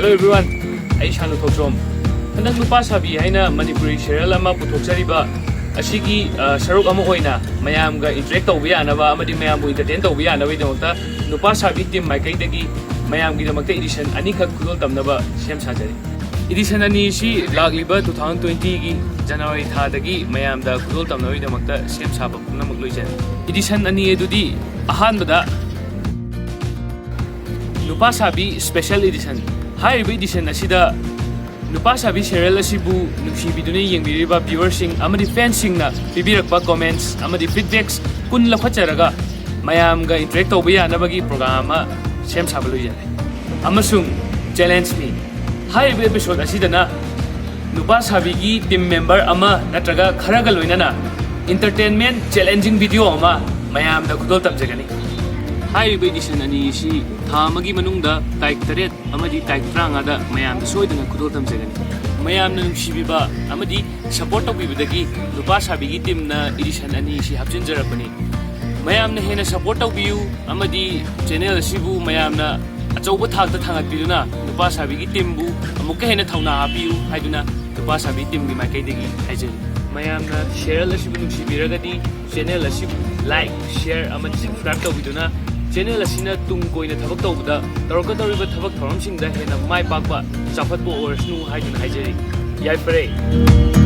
Hello everyone, I am Sanu Thokchom. Handang Nupa Sabi haina Manipuri serial ama puthokchariba asigi saruk ama hoina mayamga interact tawba yanaba amadi mayambu entertain tawba yanaba idamokta Nupa Sabi team maikaidagi mayamgi damakta edition ani khak khudol tamnaba sem sajari. Edition ani si lagliba 2020 gi January thadagi mayamda khudol tamnawi damakta sem saba pumnamak loijari. Edition ani edudi ahanbada Nupa Sabi Special Edition. Hi, edition asida Nupa Sabi serial asibu nuksibiduna yengbiriba viewersing amadi fansing na bibirakpa comments amadi feedbacks kun lakhacharaga mayamga interact tawba yanabagi program ama sem sabalo yare. Amasung challenge me. Hi, episode asida na Nupa Sabi gi team member ama natraga kharaga loinana entertainment challenging video ama mayamda khudol tamjagani. Hi, edition ani si thamagi manungda taik taret amadi taik trangada mayamda soidana khudol tamjagani. Mayamna nungsibiba amadi support tawbibadagi Nupa Sabi gi team na edition ani si hapchinjarapani. Mayamna hena support tawbiu amadi channel asibu mayamna achauba thakta thangatbiduna Nupa Sabi gi team bu amukka hena thauna hapiu haiduna Nupa Sabi team gi maikaidagi haijari. Mayamna share asibu nungsibiragadi channel asibu like share amadi subscribe tawbiduna channel asina tung koina thabak tawbada tarokadoriba thabak thoramsingda hena mai pakba chaphatbo orsnu haiduna haijari. Yai pare.